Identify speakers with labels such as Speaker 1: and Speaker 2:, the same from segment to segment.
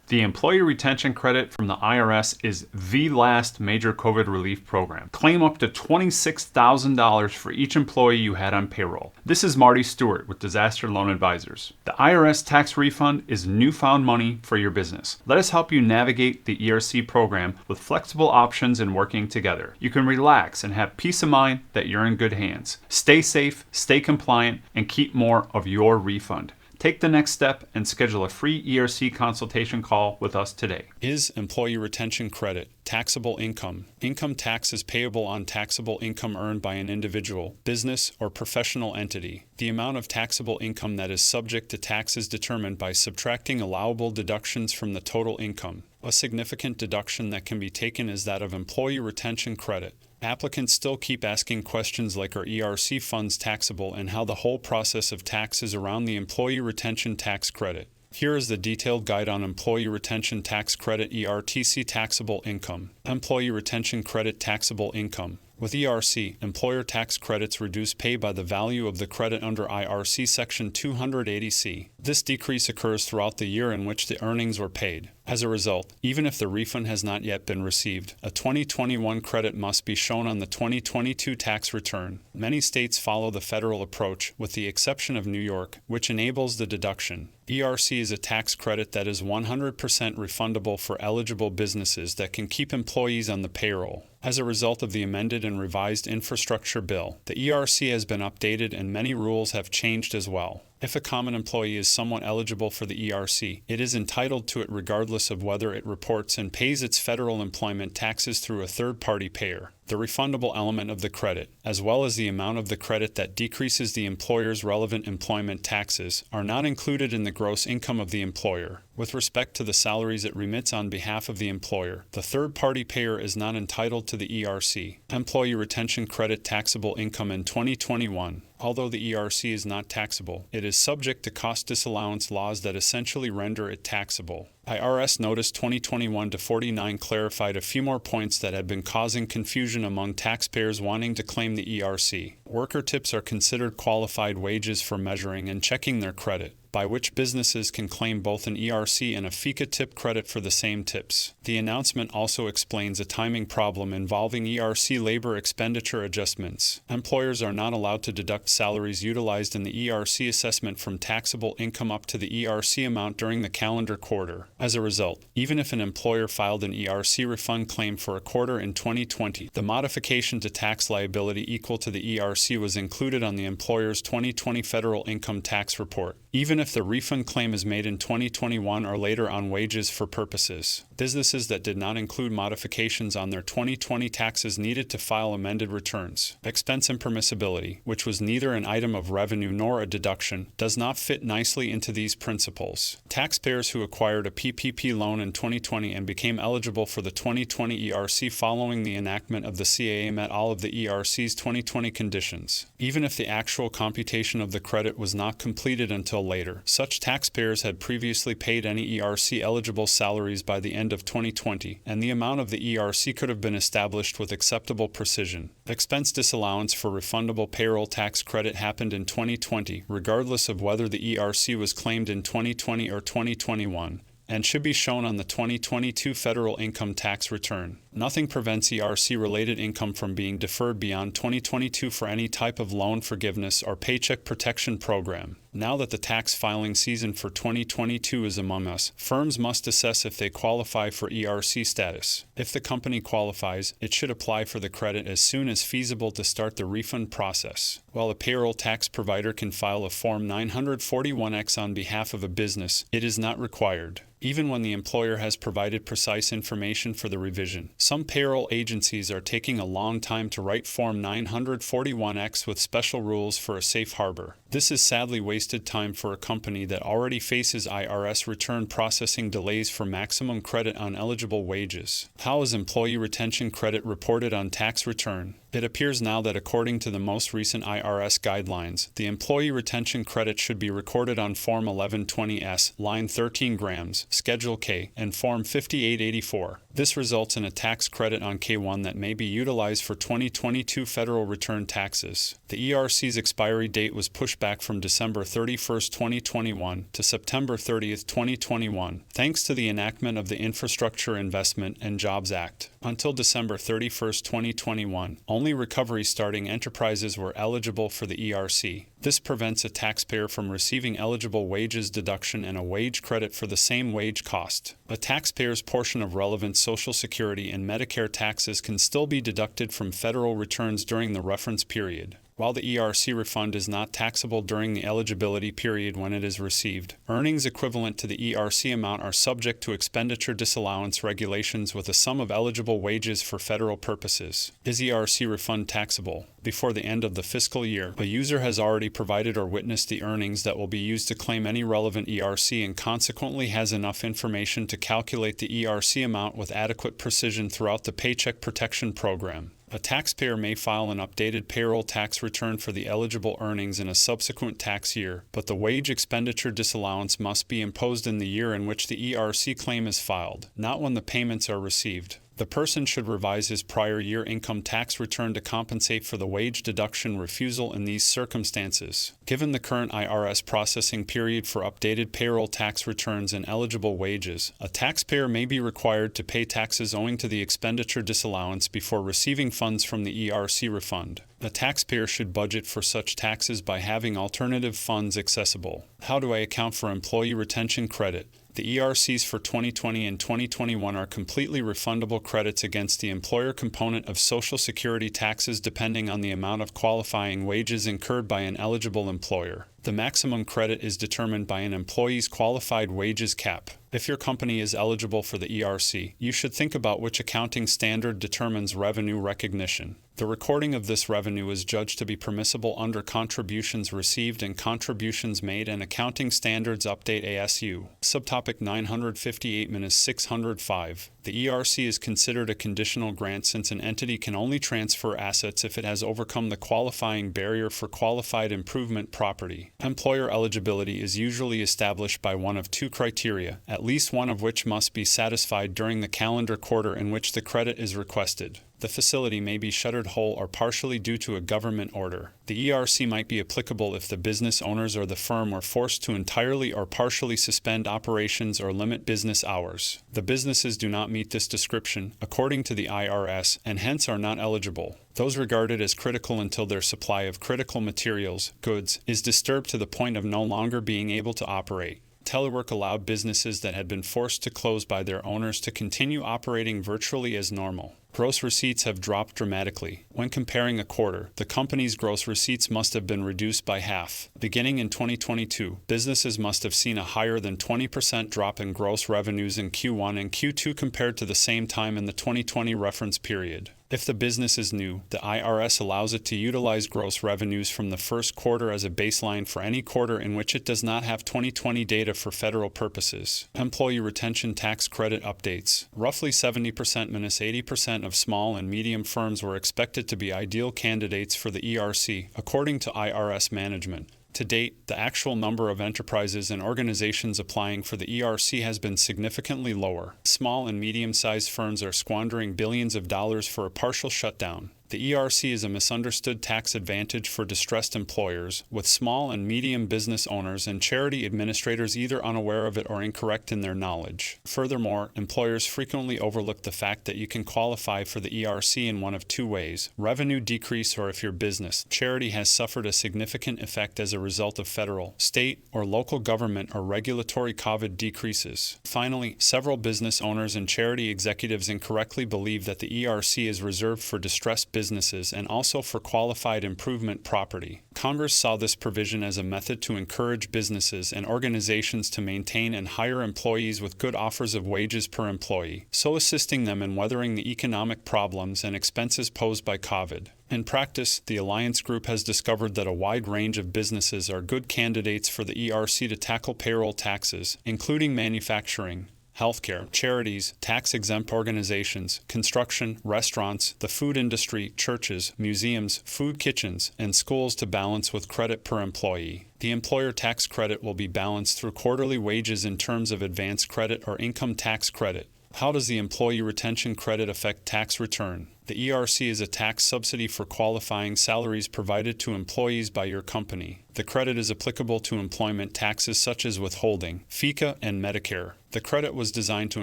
Speaker 1: The Employee Retention Credit from the IRS is the last major COVID relief program. Claim up to $26,000 for each employee you had on payroll. This is Marty Stewart with Disaster Loan Advisors. The IRS tax refund is newfound money for your business. Let us help you navigate the ERC program with flexible options and working together. You can relax and have peace of mind that you're in good hands. Stay safe, stay compliant, and keep more of your refund. Take the next step and schedule a free ERC consultation call with us today.
Speaker 2: Is Employee Retention Credit taxable income? Income tax is payable on taxable income earned by an individual, business, or professional entity. The amount of taxable income that is subject to tax is determined by subtracting allowable deductions from the total income. A significant deduction that can be taken is that of Employee Retention Credit. Applicants still keep asking questions like are ERC funds taxable and how the whole process of tax is around the Employee Retention Tax Credit. Here is the detailed guide on Employee Retention Tax Credit ERTC taxable income. Employee Retention Credit taxable income. With ERC, employer tax credits reduce pay by the value of the credit under IRC Section 280C. This decrease occurs throughout the year in which the earnings were paid. As a result, even if the refund has not yet been received, a 2021 credit must be shown on the 2022 tax return. Many states follow the federal approach, with the exception of New York, which enables the deduction. ERC is a tax credit that is 100% refundable for eligible businesses that can keep employees on the payroll. As a result of the amended and revised infrastructure bill, the ERC has been updated and many rules have changed as well. If a common employee is somewhat eligible for the ERC, it is entitled to it regardless of whether it reports and pays its federal employment taxes through a third-party payer. The refundable element of the credit, as well as the amount of the credit that decreases the employer's relevant employment taxes, are not included in the gross income of the employer. With respect to the salaries it remits on behalf of the employer, the third-party payer is not entitled to the ERC. Employee Retention Credit taxable income in 2021. Although the ERC is not taxable, it is subject to cost disallowance laws that essentially render it taxable. IRS Notice 2021-49 clarified a few more points that had been causing confusion among taxpayers wanting to claim the ERC. Worker tips are considered qualified wages for measuring and checking their credit, by which businesses can claim both an ERC and a FICA tip credit for the same tips. The announcement also explains a timing problem involving ERC labor expenditure adjustments. Employers are not allowed to deduct salaries utilized in the ERC assessment from taxable income up to the ERC amount during the calendar quarter. As a result, even if an employer filed an ERC refund claim for a quarter in 2020, the modification to tax liability equal to the ERC was included on the employer's 2020 federal income tax report, even if the refund claim is made in 2021 or later on wages for purposes. Businesses that did not include modifications on their 2020 taxes needed to file amended returns. Expense impermissibility, which was neither an item of revenue nor a deduction, does not fit nicely into these principles. Taxpayers who acquired a PPP loan in 2020 and became eligible for the 2020 ERC following the enactment of the CAA met all of the ERC's 2020 conditions, even if the actual computation of the credit was not completed until later. Such taxpayers had previously paid any ERC-eligible salaries by the end of 2020, and the amount of the ERC could have been established with acceptable precision. Expense disallowance for refundable payroll tax credit happened in 2020, regardless of whether the ERC was claimed in 2020 or 2021, and should be shown on the 2022 federal income tax return. Nothing prevents ERC-related income from being deferred beyond 2022 for any type of loan forgiveness or paycheck protection program. Now that the tax filing season for 2022 is among us, firms must assess if they qualify for ERC status. If the company qualifies, it should apply for the credit as soon as feasible to start the refund process. While a payroll tax provider can file a Form 941X on behalf of a business, it is not required, even when the employer has provided precise information for the revision. Some payroll agencies are taking a long time to write Form 941X with special rules for a safe harbor. This is sadly wasted time for a company that already faces IRS return processing delays for maximum credit on eligible wages. How is employee retention credit reported on tax return? It appears now that according to the most recent IRS guidelines, the employee retention credit should be recorded on Form 1120S, line 13 grams, Schedule K, and Form 5884. This results in a tax credit on K1 that may be utilized for 2022 federal return taxes. The ERC's expiry date was pushed back from December 31, 2021 to September 30, 2021, thanks to the enactment of the Infrastructure Investment and Jobs Act. Until December 31, 2021, only recovery-starting enterprises were eligible for the ERC. This prevents a taxpayer from receiving eligible wages deduction and a wage credit for the same wage cost. A taxpayer's portion of relevant Social Security and Medicare taxes can still be deducted from federal returns during the reference period. While the ERC refund is not taxable during the eligibility period when it is received, earnings equivalent to the ERC amount are subject to expenditure disallowance regulations with a sum of eligible wages for federal purposes. Is ERC refund taxable? Before the end of the fiscal year, a user has already provided or witnessed the earnings that will be used to claim any relevant ERC and consequently has enough information to calculate the ERC amount with adequate precision throughout the Paycheck Protection Program. A taxpayer may file an updated payroll tax return for the eligible earnings in a subsequent tax year, but the wage expenditure disallowance must be imposed in the year in which the ERC claim is filed, not when the payments are received. The person should revise his prior year income tax return to compensate for the wage deduction refusal in these circumstances. Given the current IRS processing period for updated payroll tax returns and eligible wages, a taxpayer may be required to pay taxes owing to the expenditure disallowance before receiving funds from the ERC refund. A taxpayer should budget for such taxes by having alternative funds accessible. How do I account for employee retention credit? The ERCs for 2020 and 2021 are completely refundable credits against the employer component of Social Security taxes depending on the amount of qualifying wages incurred by an eligible employer. The maximum credit is determined by an employee's qualified wages cap. If your company is eligible for the ERC, you should think about which accounting standard determines revenue recognition. The recording of this revenue is judged to be permissible under Contributions Received and Contributions Made and Accounting Standards Update ASU. Subtopic 958-605. The ERC is considered a conditional grant since an entity can only transfer assets if it has overcome the qualifying barrier for qualified improvement property. Employer eligibility is usually established by one of two criteria, at least one of which must be satisfied during the calendar quarter in which the credit is requested. The facility may be shuttered whole or partially due to a government order. The ERC might be applicable if the business owners or the firm were forced to entirely or partially suspend operations or limit business hours. The businesses do not meet this description, according to the IRS, and hence are not eligible. Those regarded as critical until their supply of critical materials, goods, is disturbed to the point of no longer being able to operate. Telework allowed businesses that had been forced to close by their owners to continue operating virtually as normal. Gross receipts have dropped dramatically. When comparing a quarter, the company's gross receipts must have been reduced by half. Beginning in 2022, businesses must have seen a higher than 20% drop in gross revenues in Q1 and Q2 compared to the same time in the 2020 reference period. If the business is new, the IRS allows it to utilize gross revenues from the first quarter as a baseline for any quarter in which it does not have 2020 data for federal purposes. Employee retention tax credit updates. Roughly 70% minus 80% of small and medium firms were expected to be ideal candidates for the ERC, according to IRS management. To date, the actual number of enterprises and organizations applying for the ERC has been significantly lower. Small and medium-sized firms are squandering billions of dollars for a partial shutdown. The ERC is a misunderstood tax advantage for distressed employers, with small and medium business owners and charity administrators either unaware of it or incorrect in their knowledge. Furthermore, employers frequently overlook the fact that you can qualify for the ERC in one of two ways: revenue decrease, or if your business, charity has suffered a significant effect as a result of federal, state, or local government or regulatory COVID decreases. Finally, several business owners and charity executives incorrectly believe that the ERC is reserved for distressed businesses and also for qualified improvement property. Congress saw this provision as a method to encourage businesses and organizations to maintain and hire employees with good offers of wages per employee, so assisting them in weathering the economic problems and expenses posed by COVID. In practice, the Alliance Group has discovered that a wide range of businesses are good candidates for the ERC to tackle payroll taxes, including manufacturing, healthcare, charities, tax-exempt organizations, construction, restaurants, the food industry, churches, museums, food kitchens, and schools to balance with credit per employee. The employer tax credit will be balanced through quarterly wages in terms of advance credit or income tax credit. How does the employee retention credit affect tax return? The ERC is a tax subsidy for qualifying salaries provided to employees by your company. The credit is applicable to employment taxes such as withholding, FICA, and Medicare. The credit was designed to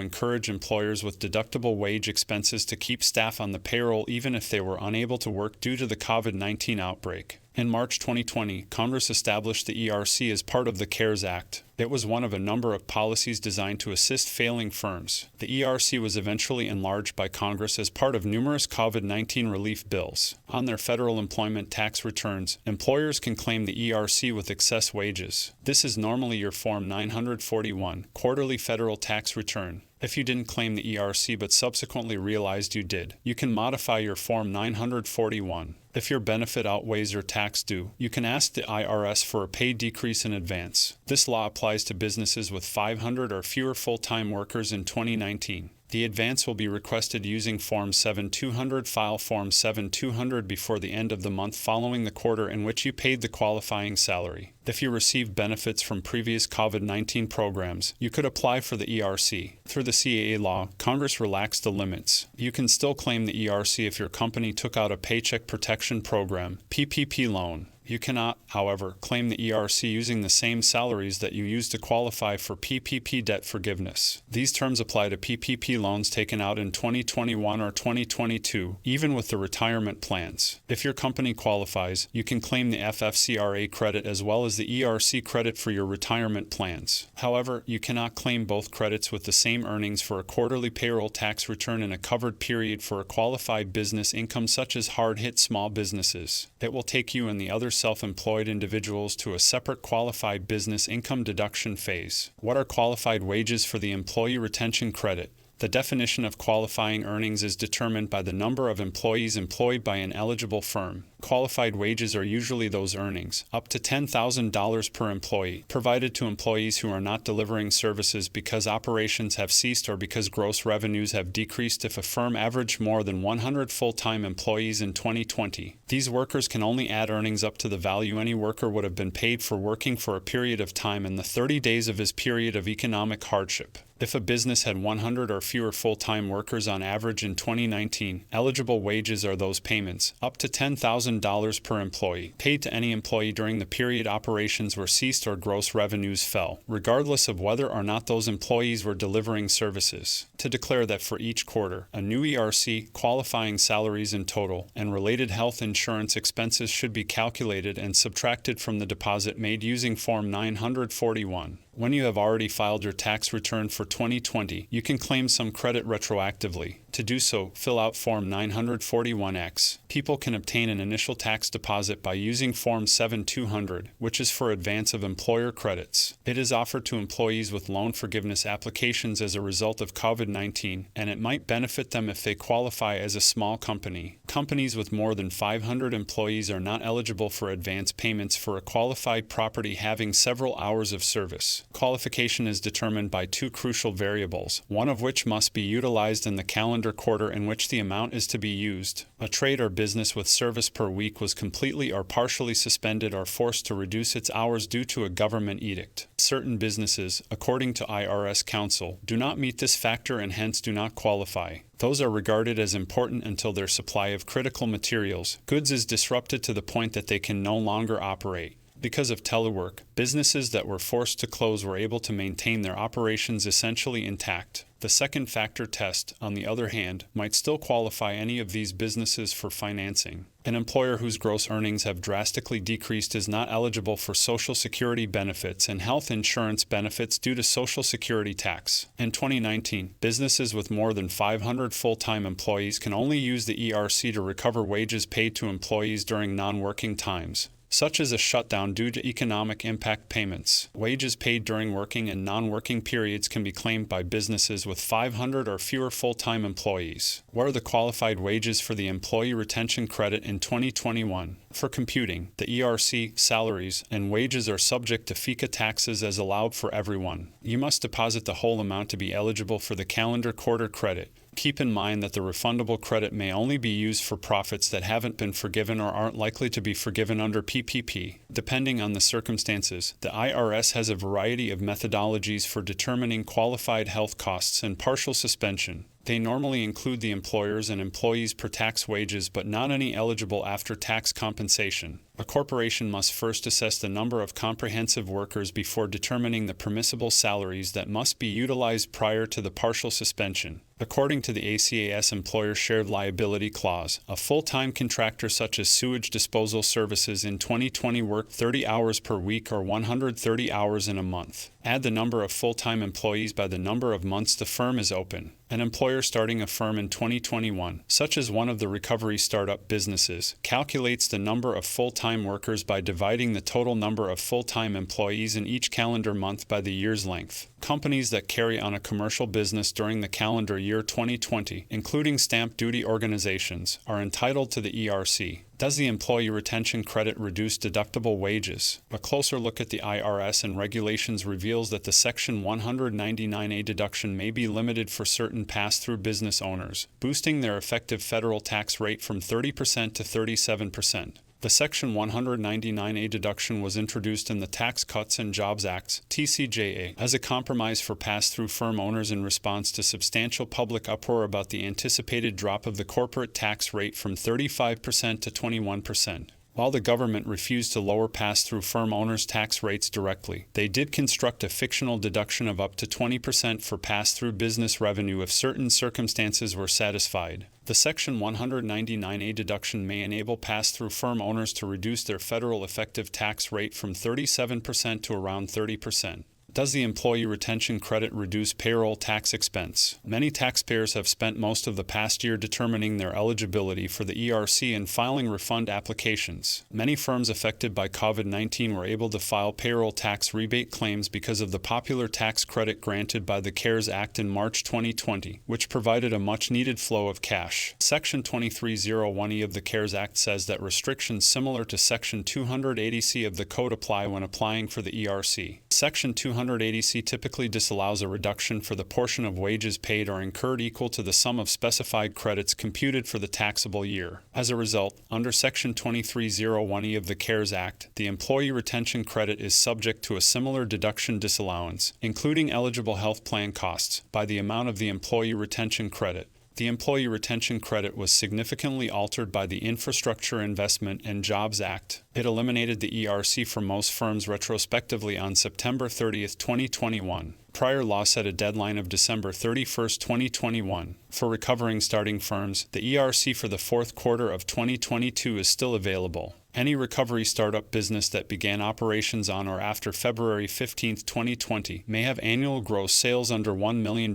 Speaker 2: encourage employers with deductible wage expenses to keep staff on the payroll even if they were unable to work due to the COVID-19 outbreak. In March 2020, Congress established the ERC as part of the CARES Act. It was one of a number of policies designed to assist failing firms. The ERC was eventually enlarged by Congress as part of numerous COVID-19 relief bills. On their federal employment tax returns, employers can claim the ERC with excess wages. This is normally your Form 941, quarterly federal tax return. If you didn't claim the ERC but subsequently realized you did, you can modify your Form 941. If your benefit outweighs your tax due, you can ask the IRS for a pay decrease in advance. This law applies to businesses with 500 or fewer full-time workers in 2019. The advance will be requested using Form 7200. File Form 7200 before the end of the month following the quarter in which you paid the qualifying salary. If you received benefits from previous COVID-19 programs, you could apply for the ERC. Through the CAA law, Congress relaxed the limits. You can still claim the ERC if your company took out a Paycheck Protection Program, PPP loan. You cannot, however, claim the ERC using the same salaries that you used to qualify for PPP debt forgiveness. These terms apply to PPP loans taken out in 2021 or 2022, even with the retirement plans. If your company qualifies, you can claim the FFCRA credit as well as the ERC credit for your retirement plans. However, you cannot claim both credits with the same earnings for a quarterly payroll tax return in a covered period for a qualified business income such as hard-hit small businesses. It will take you and the other self-employed individuals to a separate qualified business income deduction phase. What are qualified wages for the employee retention credit? The definition of qualifying earnings is determined by the number of employees employed by an eligible firm. Qualified wages are usually those earnings, up to $10,000 per employee, provided to employees who are not delivering services because operations have ceased or because gross revenues have decreased if a firm averaged more than 100 full-time employees in 2020. These workers can only add earnings up to the value any worker would have been paid for working for a period of time in the 30 days of his period of economic hardship. If a business had 100 or fewer full-time workers on average in 2019, eligible wages are those payments, up to $10,000 per employee, paid to any employee during the period operations were ceased or gross revenues fell, regardless of whether or not those employees were delivering services. To declare that for each quarter, a new ERC, qualifying salaries in total, and related health insurance expenses should be calculated and subtracted from the deposit made using Form 941. When you have already filed your tax return for 2020, you can claim some credit retroactively. To do so, fill out Form 941X. People can obtain an initial tax deposit by using Form 7200, which is for advance of employer credits. It is offered to employees with loan forgiveness applications as a result of COVID-19, and it might benefit them if they qualify as a small company. Companies with more than 500 employees are not eligible for advance payments for a qualified property having several hours of service. Qualification is determined by two crucial variables, one of which must be utilized in the calendar quarter in which the amount is to be used. A trade or business with service per week was completely or partially suspended or forced to reduce its hours due to a government edict. Certain businesses, according to IRS counsel, do not meet this factor and hence do not qualify. Those are regarded as important until their supply of critical materials, goods is disrupted to the point that they can no longer operate. Because of telework, businesses that were forced to close were able to maintain their operations essentially intact. The second factor test, on the other hand, might still qualify any of these businesses for financing. An employer whose gross earnings have drastically decreased is not eligible for Social Security benefits and health insurance benefits due to Social Security tax. In 2019, businesses with more than 500 full-time employees can only use the ERC to recover wages paid to employees during non-working times. such as a shutdown due to economic impact payments. Wages paid during working and non-working periods can be claimed by businesses with 500 or fewer full-time employees. What are the qualified wages for the Employee Retention Credit in 2021? For computing, the ERC salaries and wages are subject to FICA taxes as allowed for everyone. You must deposit the whole amount to be eligible for the calendar quarter credit. Keep in mind that the refundable credit may only be used for profits that haven't been forgiven or aren't likely to be forgiven under PPP. Depending on the circumstances, the IRS has a variety of methodologies for determining qualified health costs and partial suspension. They normally include the employers and employees per tax wages, but not any eligible after-tax compensation. A corporation must first assess the number of comprehensive workers before determining the permissible salaries that must be utilized prior to the partial suspension. According to the ACAS Employer Shared Liability Clause, a full-time contractor such as sewage disposal services in 2020 worked 30 hours per week or 130 hours in a month. Add the number of full-time employees by the number of months the firm is open. An employer starting a firm in 2021, such as one of the recovery startup businesses, calculates the number of full-time workers by dividing the total number of full-time employees in each calendar month by the year's length. Companies that carry on a commercial business during the calendar year 2020, including stamp duty organizations, are entitled to the ERC. Does the Employee Retention Credit reduce deductible wages? A closer look at the IRS and regulations reveals that the Section 199A deduction may be limited for certain pass-through business owners, boosting their effective federal tax rate from 30% to 37%. The Section 199A deduction was introduced in the Tax Cuts and Jobs Act (TCJA) as a compromise for pass-through firm owners in response to substantial public uproar about the anticipated drop of the corporate tax rate from 35% to 21%. While the government refused to lower pass-through firm owners' tax rates directly, they did construct a fictional deduction of up to 20% for pass-through business revenue if certain circumstances were satisfied. The Section 199A deduction may enable pass-through firm owners to reduce their federal effective tax rate from 37% to around 30%. Does the Employee Retention Credit reduce payroll tax expense? Many taxpayers have spent most of the past year determining their eligibility for the ERC and filing refund applications. Many firms affected by COVID-19 were able to file payroll tax rebate claims because of the popular tax credit granted by the CARES Act in March 2020, which provided a much-needed flow of cash. Section 2301E of the CARES Act says that restrictions similar to Section 280C of the Code apply when applying for the ERC. Section 280C typically disallows a reduction for the portion of wages paid or incurred equal to the sum of specified credits computed for the taxable year. As a result, under Section 2301E of the CARES Act, the Employee Retention Credit is subject to a similar deduction disallowance, including eligible health plan costs, by the amount of the Employee Retention Credit. The Employee Retention Credit was significantly altered by the Infrastructure Investment and Jobs Act. It eliminated the ERC for most firms retrospectively on September 30, 2021. Prior law set a deadline of December 31, 2021. For recovering starting firms, the ERC for the fourth quarter of 2022 is still available. Any recovery startup business that began operations on or after February 15, 2020 may have annual gross sales under $1 million.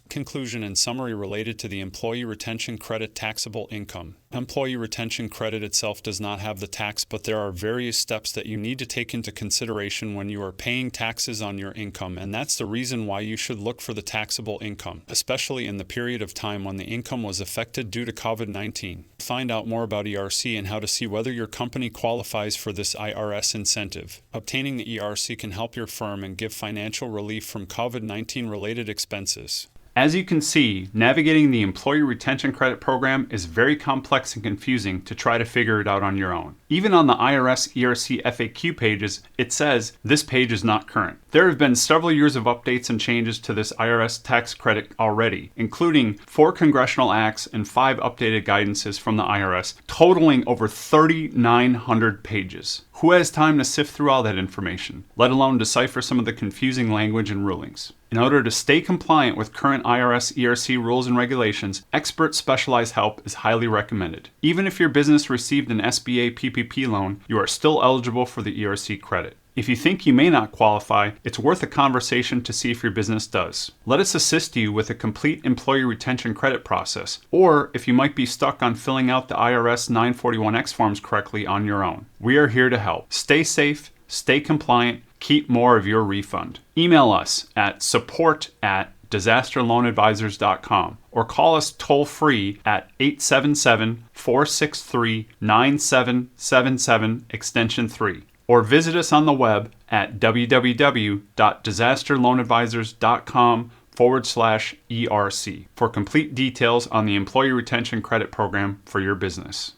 Speaker 2: Conclusion and summary related to the Employee Retention Credit taxable income. Employee Retention Credit itself does not have the tax, but there are various steps that you need to take into consideration when you are paying taxes on your income, and that's the reason why you should look for the taxable income, especially in the period of time when the income was affected due to COVID-19. Find out more about ERC and how to see whether your company qualifies for this IRS incentive. Obtaining the ERC can help your firm and give financial relief from COVID-19 related expenses.
Speaker 1: As you can see, navigating the Employee Retention Credit program is very complex and confusing to try to figure it out on your own. Even on the IRS ERC FAQ pages, it says this page is not current. There have been several years of updates and changes to this IRS tax credit already, including 4 congressional acts and 5 updated guidances from the IRS, totaling over 3,900 pages. Who has time to sift through all that information, let alone decipher some of the confusing language and rulings? In order to stay compliant with current IRS ERC rules and regulations, expert specialized help is highly recommended. Even if your business received an SBA PPP loan, you are still eligible for the ERC credit. If you think you may not qualify, it's worth a conversation to see if your business does. Let us assist you with a complete employee retention credit process, or if you might be stuck on filling out the IRS 941X forms correctly on your own. We are here to help. Stay safe, stay compliant, keep more of your refund. Email us at support@disasterloanadvisors.com or call us toll-free at 877-463-9777 extension 3. Or visit us on the web at www.disasterloanadvisors.com/ERC for complete details on the Employee Retention Credit Program for your business.